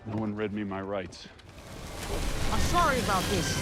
No one read me my rights. I'm sorry about this.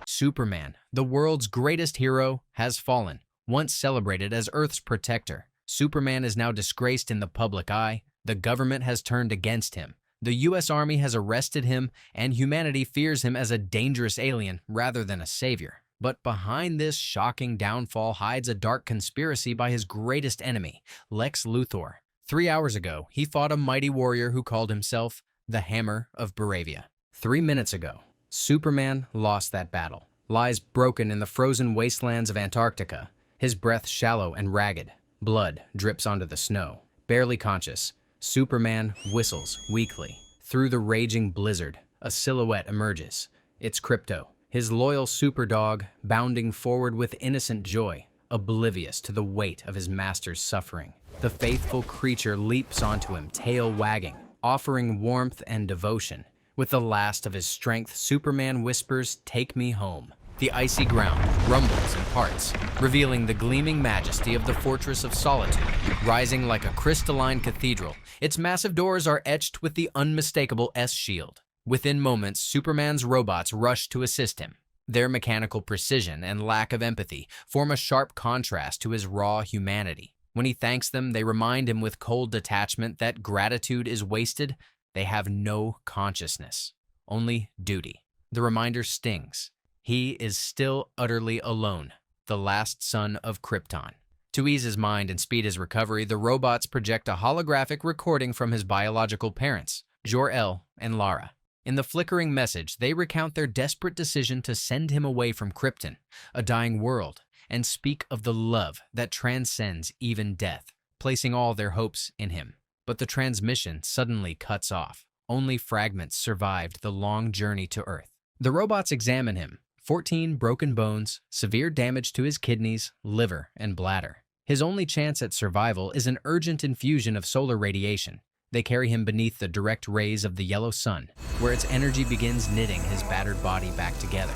Superman, the world's greatest hero, has fallen. Once celebrated as Earth's protector, Superman is now disgraced in the public eye. The government has turned against him. The U.S. Army has arrested him, and humanity fears him as a dangerous alien rather than a savior. But behind this shocking downfall hides a dark conspiracy by his greatest enemy, Lex Luthor. 3 hours ago, he fought a mighty warrior who called himself the Hammer of Baravia. 3 minutes ago, Superman lost that battle, lies broken in the frozen wastelands of Antarctica, his breath shallow and ragged. Blood drips onto the snow. Barely conscious, Superman whistles weakly. Through the raging blizzard, a silhouette emerges. It's Krypto, his loyal superdog, bounding forward with innocent joy, oblivious to the weight of his master's suffering. The faithful creature leaps onto him, tail wagging, offering warmth and devotion. With the last of his strength, Superman whispers, "Take me home." The icy ground rumbles and parts, revealing the gleaming majesty of the Fortress of Solitude. Rising like a crystalline cathedral, its massive doors are etched with the unmistakable S shield. Within moments, Superman's robots rush to assist him. Their mechanical precision and lack of empathy form a sharp contrast to his raw humanity. When he thanks them, they remind him with cold detachment that gratitude is wasted. They have no consciousness, only duty. The reminder stings. He is still utterly alone, the last son of Krypton. To ease his mind and speed his recovery, the robots project a holographic recording from his biological parents, Jor-El and Lara. In the flickering message, they recount their desperate decision to send him away from Krypton, a dying world, and speak of the love that transcends even death, placing all their hopes in him. But the transmission suddenly cuts off. Only fragments survived the long journey to Earth. The robots examine him. 14 broken bones, severe damage to his kidneys, liver, and bladder. His only chance at survival is an urgent infusion of solar radiation. They carry him beneath the direct rays of the yellow sun, where its energy begins knitting his battered body back together.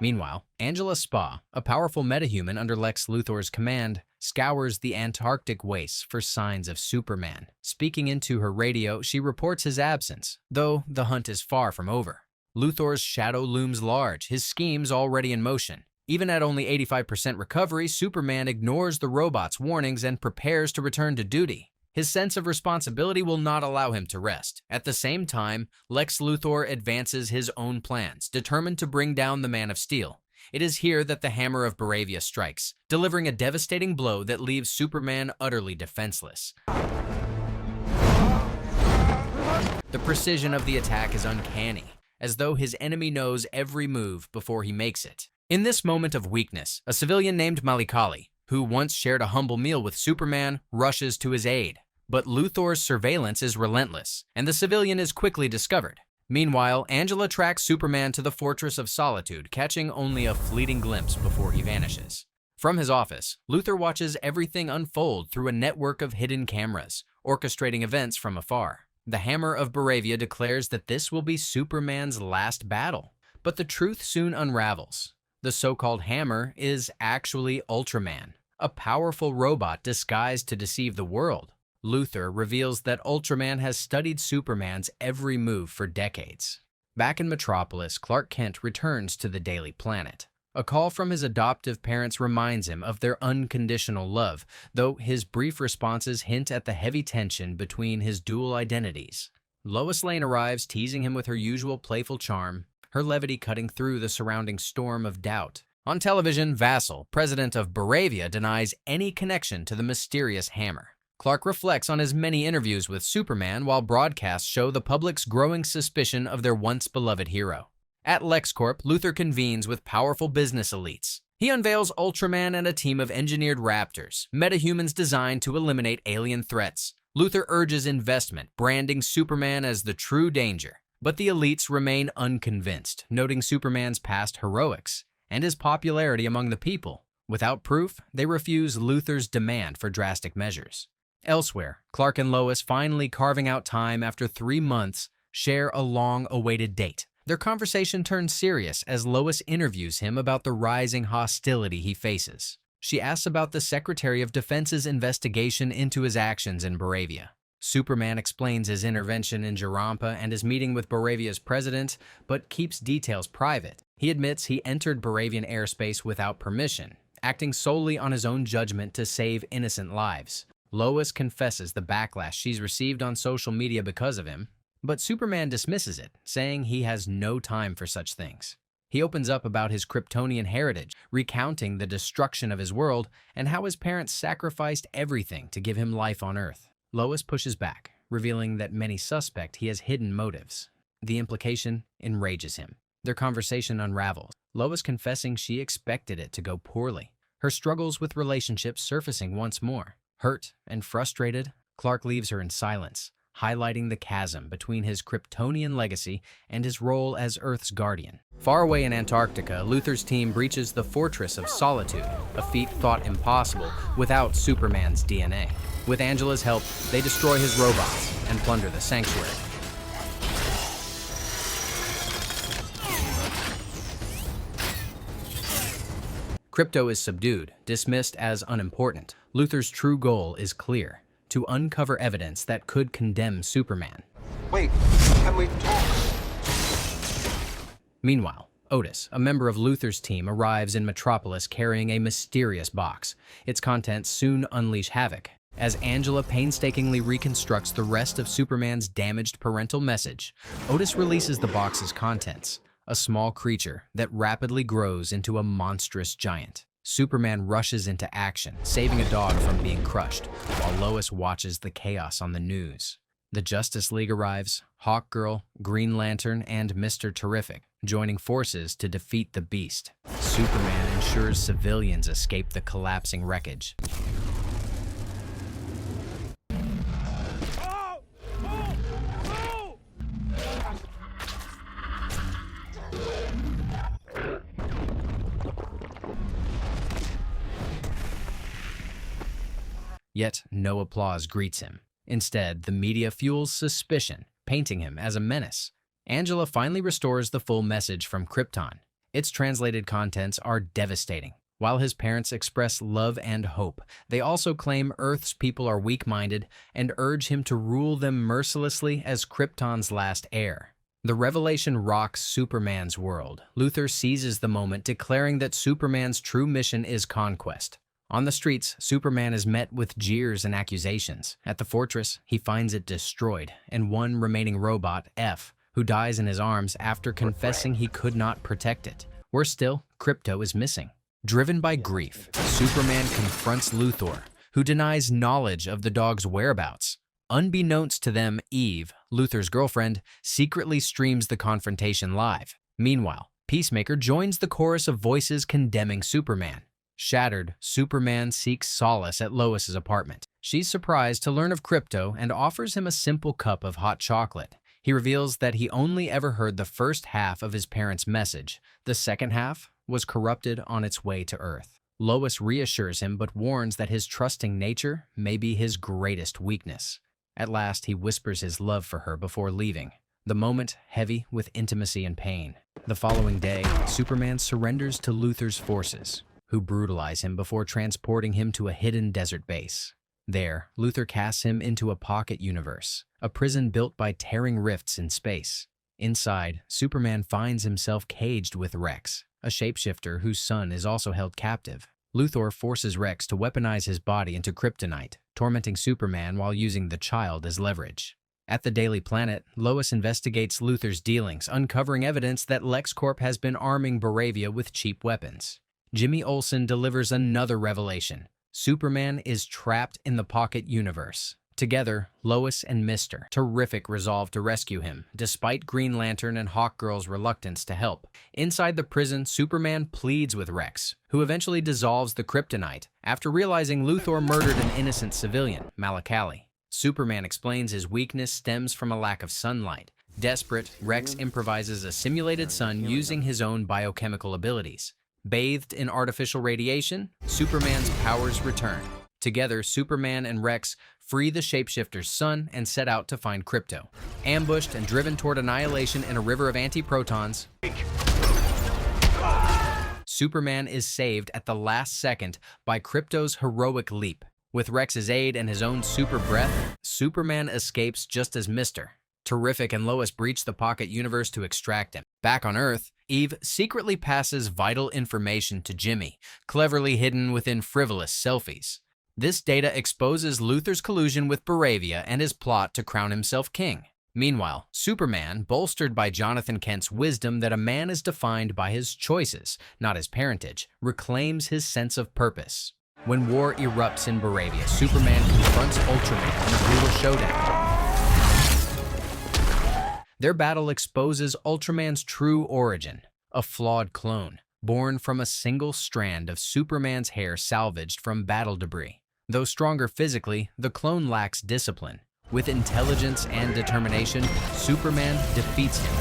Meanwhile, Angela Spa, a powerful metahuman under Lex Luthor's command, scours the Antarctic wastes for signs of Superman. Speaking into her radio, she reports his absence, though the hunt is far from over. Luthor's shadow looms large, his schemes already in motion. Even at only 85% recovery, Superman ignores the robot's warnings and prepares to return to duty. His sense of responsibility will not allow him to rest. At the same time, Lex Luthor advances his own plans, determined to bring down the Man of Steel. It is here that the Hammer of Baravia strikes, delivering a devastating blow that leaves Superman utterly defenseless. The precision of the attack is uncanny, as though his enemy knows every move before he makes it. In this moment of weakness, a civilian named Malikali, who once shared a humble meal with Superman, rushes to his aid. But Luthor's surveillance is relentless, and the civilian is quickly discovered. Meanwhile, Angela tracks Superman to the Fortress of Solitude, catching only a fleeting glimpse before he vanishes. From his office, Luthor watches everything unfold through a network of hidden cameras, orchestrating events from afar. The Hammer of Baravia declares that this will be Superman's last battle. But the truth soon unravels. The so-called Hammer is actually Ultraman, a powerful robot disguised to deceive the world. Luthor reveals that Ultraman has studied Superman's every move for decades. Back in Metropolis, Clark Kent returns to the Daily Planet. A call from his adoptive parents reminds him of their unconditional love, though his brief responses hint at the heavy tension between his dual identities. Lois Lane arrives, teasing him with her usual playful charm, her levity cutting through the surrounding storm of doubt. On television, Vassal, president of Baravia, denies any connection to the mysterious Hammer. Clark reflects on his many interviews with Superman, while broadcasts show the public's growing suspicion of their once-beloved hero. At LexCorp, Luthor convenes with powerful business elites. He unveils Ultraman and a team of engineered raptors, metahumans designed to eliminate alien threats. Luthor urges investment, branding Superman as the true danger. But the elites remain unconvinced, noting Superman's past heroics and his popularity among the people. Without proof, they refuse Luthor's demand for drastic measures. Elsewhere, Clark and Lois, finally carving out time after 3 months, share a long-awaited date. Their conversation turns serious as Lois interviews him about the rising hostility he faces. She asks about the Secretary of Defense's investigation into his actions in Boravia. Superman explains his intervention in Jarampa and his meeting with Boravia's president, but keeps details private. He admits he entered Boravian airspace without permission, acting solely on his own judgment to save innocent lives. Lois confesses the backlash she's received on social media because of him, but Superman dismisses it, saying he has no time for such things. He opens up about his Kryptonian heritage, recounting the destruction of his world and how his parents sacrificed everything to give him life on Earth. Lois pushes back, revealing that many suspect he has hidden motives. The implication enrages him. Their conversation unravels, Lois confessing she expected it to go poorly. Her struggles with relationships surfacing once more. Hurt and frustrated, Clark leaves her in silence, highlighting the chasm between his Kryptonian legacy and his role as Earth's guardian. Far away in Antarctica, Luthor's team breaches the Fortress of Solitude, a feat thought impossible without Superman's DNA. With Angela's help, they destroy his robots and plunder the sanctuary. Krypto is subdued, dismissed as unimportant. Luthor's true goal is clear: to uncover evidence that could condemn Superman. Wait, can we talk? Meanwhile, Otis, a member of Luthor's team, arrives in Metropolis carrying a mysterious box. Its contents soon unleash havoc, as Angela painstakingly reconstructs the rest of Superman's damaged parental message. Otis releases the box's contents, a small creature that rapidly grows into a monstrous giant. Superman rushes into action, saving a dog from being crushed, while Lois watches the chaos on the news. The Justice League arrives, Hawkgirl, Green Lantern, and Mr. Terrific, joining forces to defeat the Beast. Superman ensures civilians escape the collapsing wreckage. Yet no applause greets him. Instead, the media fuels suspicion, painting him as a menace. Angela finally restores the full message from Krypton. Its translated contents are devastating. While his parents express love and hope, they also claim Earth's people are weak-minded and urge him to rule them mercilessly as Krypton's last heir. The revelation rocks Superman's world. Luthor seizes the moment, declaring that Superman's true mission is conquest. On the streets, Superman is met with jeers and accusations. At the fortress, he finds it destroyed, and one remaining robot, F, who dies in his arms after confessing he could not protect it. Worse still, Krypto is missing. Driven by grief, Superman confronts Luthor, who denies knowledge of the dog's whereabouts. Unbeknownst to them, Eve, Luthor's girlfriend, secretly streams the confrontation live. Meanwhile, Peacemaker joins the chorus of voices condemning Superman. Shattered, Superman seeks solace at Lois's apartment. She's surprised to learn of Krypto and offers him a simple cup of hot chocolate. He reveals that he only ever heard the first half of his parents' message. The second half was corrupted on its way to Earth. Lois reassures him but warns that his trusting nature may be his greatest weakness. At last, he whispers his love for her before leaving, the moment heavy with intimacy and pain. The following day, Superman surrenders to Luthor's forces, who brutalize him before transporting him to a hidden desert base. There, Luthor casts him into a pocket universe, a prison built by tearing rifts in space. Inside, Superman finds himself caged with Rex, a shapeshifter whose son is also held captive. Luthor forces Rex to weaponize his body into kryptonite, tormenting Superman while using the child as leverage. At the Daily Planet, Lois investigates Luthor's dealings, uncovering evidence that LexCorp has been arming Boravia with cheap weapons. Jimmy Olsen delivers another revelation. Superman is trapped in the pocket universe. Together, Lois and Mr. Terrific resolve to rescue him, despite Green Lantern and Hawkgirl's reluctance to help. Inside the prison, Superman pleads with Rex, who eventually dissolves the kryptonite after realizing Luthor murdered an innocent civilian, Malakali. Superman explains his weakness stems from a lack of sunlight. Desperate, Rex improvises a simulated sun using his own biochemical abilities. Bathed in artificial radiation, Superman's powers return. Together, Superman and Rex free the shapeshifter's son and set out to find Krypto. Ambushed and driven toward annihilation in a river of anti-protons, Superman is saved at the last second by Krypto's heroic leap. With Rex's aid and his own super breath, Superman escapes just as Mr. Terrific and Lois breach the pocket universe to extract him. Back on Earth, Eve secretly passes vital information to Jimmy, cleverly hidden within frivolous selfies. This data exposes Luthor's collusion with Bravia and his plot to crown himself king. Meanwhile, Superman, bolstered by Jonathan Kent's wisdom that a man is defined by his choices, not his parentage, reclaims his sense of purpose. When war erupts in Bravia, Superman confronts Ultraman in a brutal showdown. Their battle exposes Ultraman's true origin, a flawed clone, born from a single strand of Superman's hair salvaged from battle debris. Though stronger physically, the clone lacks discipline. With intelligence and determination, Superman defeats him.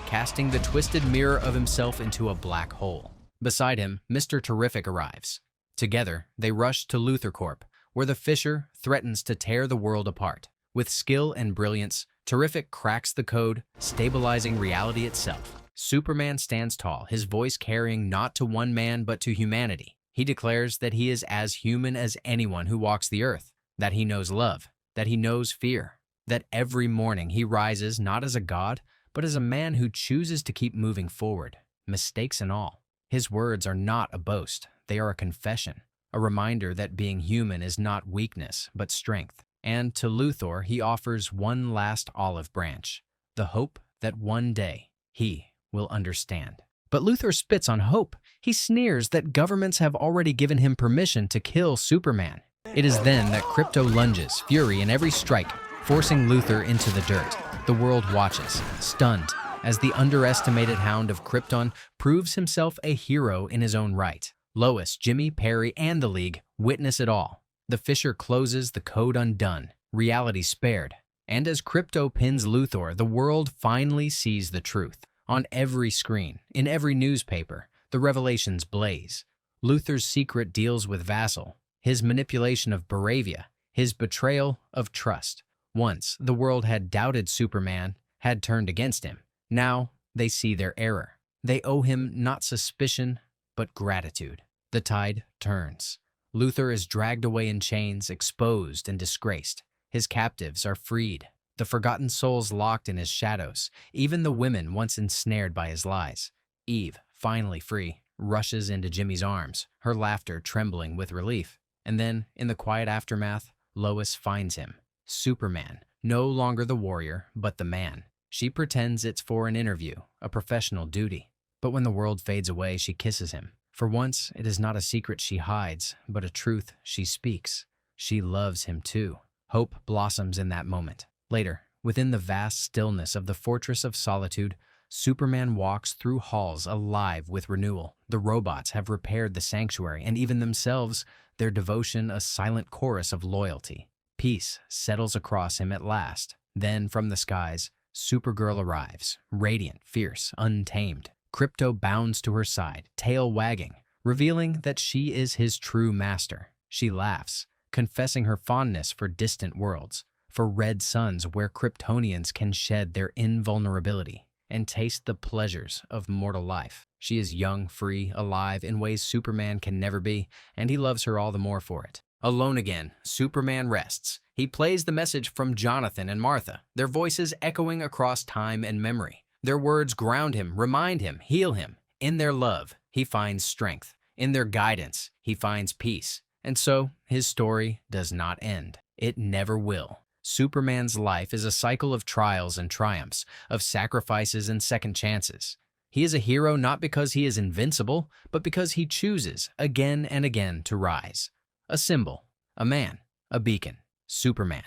Casting the twisted mirror of himself into a black hole. Beside him, Mr. Terrific arrives. Together, they rush to Luthor Corp, where the Fisher threatens to tear the world apart. With skill and brilliance, Terrific cracks the code, stabilizing reality itself. Superman stands tall, his voice carrying not to one man but to humanity. He declares that he is as human as anyone who walks the earth, that he knows love, that he knows fear, that every morning he rises not as a god, but as a man who chooses to keep moving forward, mistakes and all. His words are not a boast, they are a confession, a reminder that being human is not weakness, but strength. And to Luthor, he offers one last olive branch, the hope that one day he will understand. But Luthor spits on hope. He sneers that governments have already given him permission to kill Superman. It is then that Krypto lunges, fury in every strike, forcing Luthor into the dirt. The world watches, stunned, as the underestimated Hound of Krypton proves himself a hero in his own right. Lois, Jimmy, Perry, and the League witness it all. The Fisher closes, the code undone, reality spared. And as Krypto pins Luthor, the world finally sees the truth. On every screen, in every newspaper, the revelations blaze. Luthor's secret deals with Vassal, his manipulation of Bravia, his betrayal of trust. Once, the world had doubted Superman, had turned against him. Now, they see their error. They owe him not suspicion, but gratitude. The tide turns. Luthor is dragged away in chains, exposed and disgraced. His captives are freed. The forgotten souls locked in his shadows, even the women once ensnared by his lies. Eve, finally free, rushes into Jimmy's arms, her laughter trembling with relief. And then, in the quiet aftermath, Lois finds him. Superman, no longer the warrior, but the man. She pretends it's for an interview, a professional duty. But when the world fades away, she kisses him. For once, it is not a secret she hides, but a truth she speaks. She loves him too. Hope blossoms in that moment. Later, within the vast stillness of the Fortress of Solitude, Superman walks through halls alive with renewal. The robots have repaired the sanctuary, and even themselves, their devotion a silent chorus of loyalty. Peace settles across him at last. Then, from the skies, Supergirl arrives, radiant, fierce, untamed. Krypto bounds to her side, tail wagging, revealing that she is his true master. She laughs, confessing her fondness for distant worlds, for red suns where Kryptonians can shed their invulnerability and taste the pleasures of mortal life. She is young, free, alive in ways Superman can never be, and he loves her all the more for it. Alone again, Superman rests. He plays the message from Jonathan and Martha, their voices echoing across time and memory. Their words ground him, remind him, heal him. In their love, he finds strength. In their guidance, he finds peace. And so, his story does not end. It never will. Superman's life is a cycle of trials and triumphs, of sacrifices and second chances. He is a hero not because he is invincible, but because he chooses again and again to rise. A symbol, a man, a beacon, Superman.